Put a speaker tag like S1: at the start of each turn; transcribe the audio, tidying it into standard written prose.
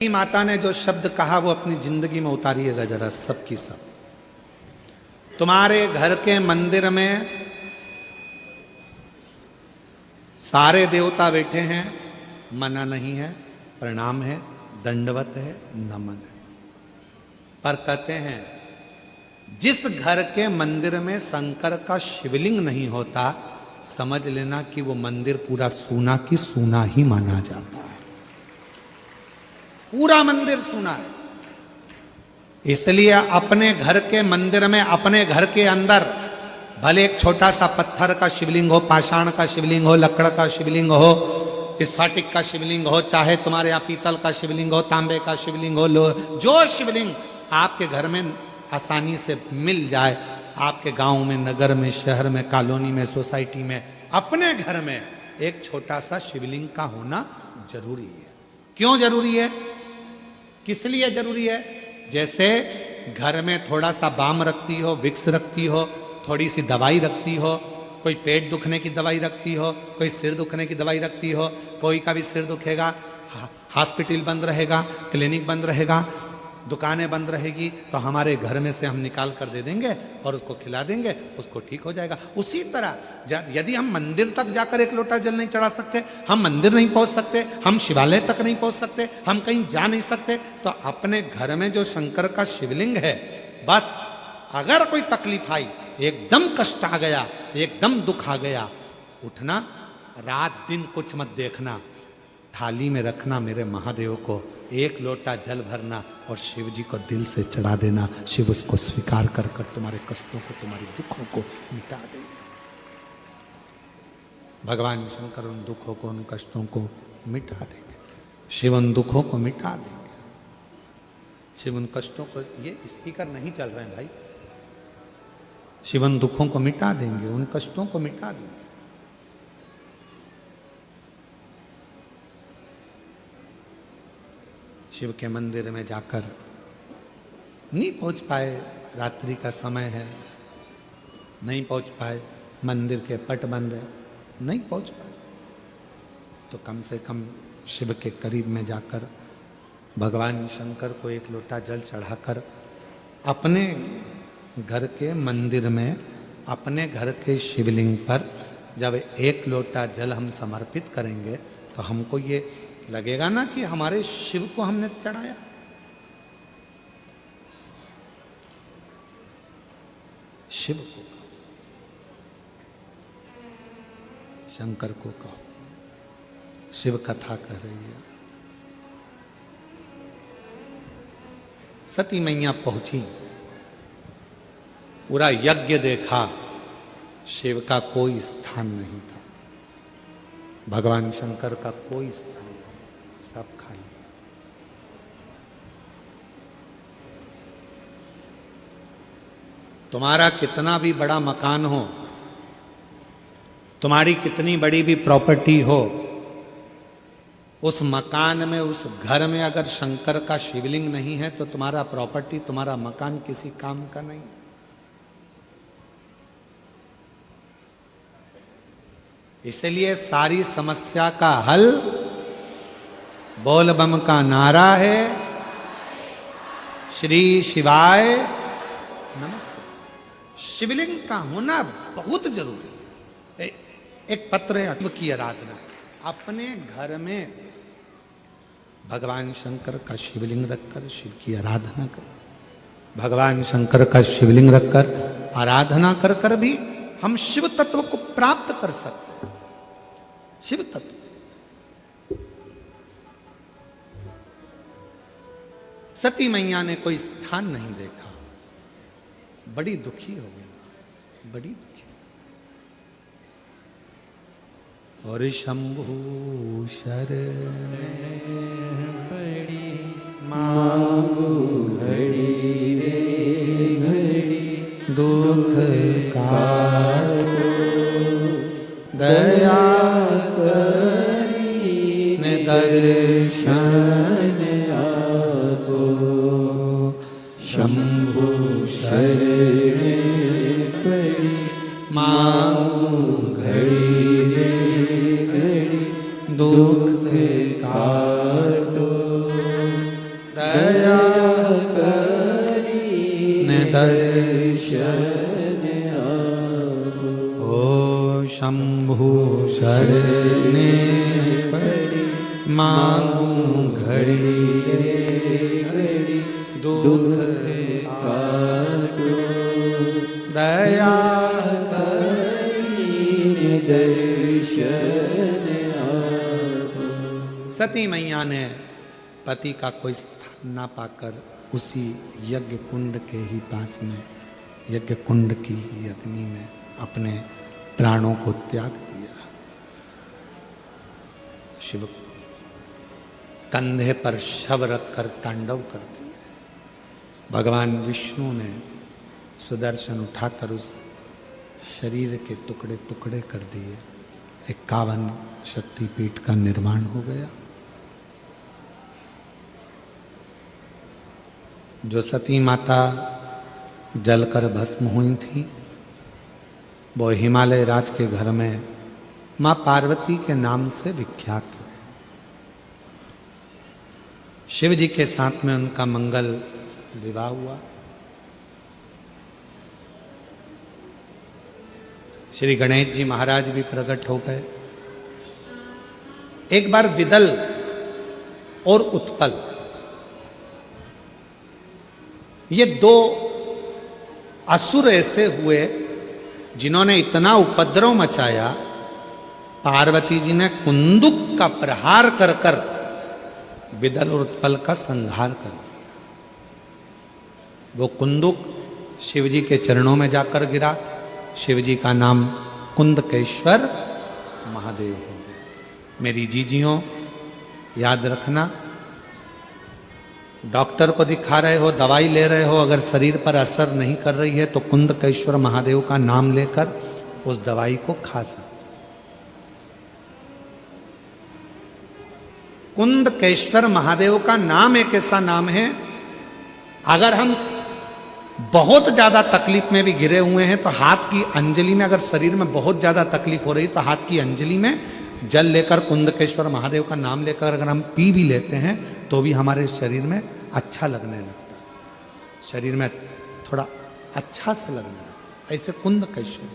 S1: माता ने जो शब्द कहा वो अपनी जिंदगी में उतारिएगा जरा सबकी सब। तुम्हारे घर के मंदिर में सारे देवता बैठे हैं, मना नहीं है, प्रणाम है, दंडवत है, नमन है, पर कहते हैं जिस घर के मंदिर में शंकर का शिवलिंग नहीं होता, समझ लेना कि वो मंदिर पूरा सूना की सूना ही माना जाता है। पूरा मंदिर सूना है। इसलिए अपने घर के मंदिर में, अपने घर के अंदर भले एक छोटा सा पत्थर का शिवलिंग हो, पाषाण का शिवलिंग हो, लकड़ का शिवलिंग हो, स्फटिक का शिवलिंग हो, चाहे तुम्हारे यहाँ पीतल का शिवलिंग हो, तांबे का शिवलिंग हो, जो शिवलिंग आपके घर में आसानी से मिल जाए, आपके गांव में, नगर में, शहर में, कॉलोनी में, सोसाइटी में, अपने घर में एक छोटा सा शिवलिंग का होना जरूरी है। क्यों जरूरी है? किस लिए जरूरी है? जैसे घर में थोड़ा सा बाम रखती हो, विक्स रखती हो, थोड़ी सी दवाई रखती हो, कोई पेट दुखने की दवाई रखती हो, कोई सिर दुखने की दवाई रखती हो, कोई का भी सिर दुखेगा, हॉस्पिटल बंद रहेगा, क्लिनिक बंद रहेगा, दुकानें बंद रहेगी, तो हमारे घर में से हम निकाल कर दे देंगे और उसको खिला देंगे, उसको ठीक हो जाएगा। उसी तरह यदि हम मंदिर तक जाकर एक लोटा जल नहीं चढ़ा सकते, हम मंदिर नहीं पहुंच सकते, हम शिवालय तक नहीं पहुंच सकते, हम कहीं जा नहीं सकते, तो अपने घर में जो शंकर का शिवलिंग है, बस अगर कोई तकलीफ आई, एकदम कष्ट आ गया, एकदम दुख आ गया, उठना, रात दिन कुछ मत देखना, थाली में रखना मेरे महादेव को, एक लोटा जल भरना और शिव जी को दिल से चढ़ा देना। शिव उसको स्वीकार कर कर तुम्हारे कष्टों को, तुम्हारे दुखों को मिटा देंगे। भगवान शंकर उन दुखों को, उन कष्टों को मिटा देंगे। शिव उन दुखों को मिटा देंगे। शिव उन कष्टों को, ये स्पीकर नहीं चल रहे हैं भाई, शिव उन दुखों को मिटा देंगे, उन कष्टों को मिटा देंगे। शिव के मंदिर में जाकर नहीं पहुंच पाए, रात्रि का समय है, नहीं पहुंच पाए, मंदिर के पट बंद है, नहीं पहुंच पाए, तो कम से कम शिव के करीब में जाकर भगवान शंकर को एक लोटा जल चढ़ाकर अपने घर के मंदिर में, अपने घर के शिवलिंग पर जब एक लोटा जल हम समर्पित करेंगे, तो हमको ये लगेगा ना कि हमारे शिव को हमने चढ़ाया। शिव को कहो, शंकर को कहो, शिव कथा कर रही है। सती मैया पहुंची, पूरा यज्ञ देखा, शिव का कोई स्थान नहीं था, भगवान शंकर का कोई स्थान, सब खाली। तुम्हारा कितना भी बड़ा मकान हो, तुम्हारी कितनी बड़ी भी प्रॉपर्टी हो, उस मकान में, उस घर में अगर शंकर का शिवलिंग नहीं है, तो तुम्हारा प्रॉपर्टी, तुम्हारा मकान किसी काम का नहीं। इसलिए सारी समस्या का हल बोल बम का नारा है, श्री शिवाय नमस्ते। शिवलिंग का होना बहुत जरूरी है। एक पत्र है शिव की आराधना। अपने घर में भगवान शंकर का शिवलिंग रखकर शिव की आराधना करें। भगवान शंकर का शिवलिंग रखकर आराधना कर कर भी हम शिव तत्व को प्राप्त कर सकते हैं। शिव तत्व, सती मैया ने कोई स्थान नहीं देखा, बड़ी दुखी हो गई, बड़ी दुखी। और शंभु शरण पड़ी मांगू घड़ी रे घड़ी, दुख काटो दया करी ने दर्शन आपो, शंभु शरण पड़ी मांगू घड़ी रे घड़ी, दुख काटो दया करीने दर्शन ओ शंभु शरणे परि मांगू घड़ी घड़ी दुख काटो दया करीने दर्शन सती मैया ने पति का कोई स्थान ना पाकर उसी यज्ञ कुंड के ही पास में यज्ञ कुंड की ही अग्नि में अपने प्राणों को त्याग दिया। शिव कंधे पर शव रखकर तांडव करती है। भगवान विष्णु ने सुदर्शन उठाकर उस शरीर के टुकड़े टुकड़े कर दिए। 51 शक्तिपीठ का निर्माण हो गया। जो सती माता जलकर भस्म हुई थी वो हिमालय राज के घर में मां पार्वती के नाम से विख्यात हुए। शिव जी के साथ में उनका मंगल विवाह हुआ। श्री गणेश जी महाराज भी प्रकट हो गए। एक बार विदल और उत्पल ये दो असुर ऐसे हुए जिन्होंने इतना उपद्रव मचाया। पार्वती जी ने कुंदुक का प्रहार कर कर विदल और उत्पल का संहार कर दिया। वो कुंदुक शिव जी के चरणों में जाकर गिरा। शिव जी का नाम कुंदकेश्वर महादेव हो गया। मेरी जीजियों याद रखना, डॉक्टर को दिखा रहे हो, दवाई ले रहे हो, अगर शरीर पर असर नहीं कर रही है तो कुंदकेश्वर महादेव का नाम लेकर उस दवाई को खा सकते। कुंदकेश्वर महादेव का नाम एक ऐसा नाम है, अगर हम बहुत ज्यादा तकलीफ में भी घिरे हुए हैं तो हाथ की अंजलि में, अगर शरीर में बहुत ज्यादा तकलीफ हो रही तो हाथ की अंजलि में जल लेकर कुंदकेश्वर महादेव का नाम लेकर अगर हम पी भी लेते हैं तो भी हमारे शरीर में अच्छा लगने लगता है, शरीर में थोड़ा अच्छा से लगने लगता है। ऐसे कुंदकेश्वर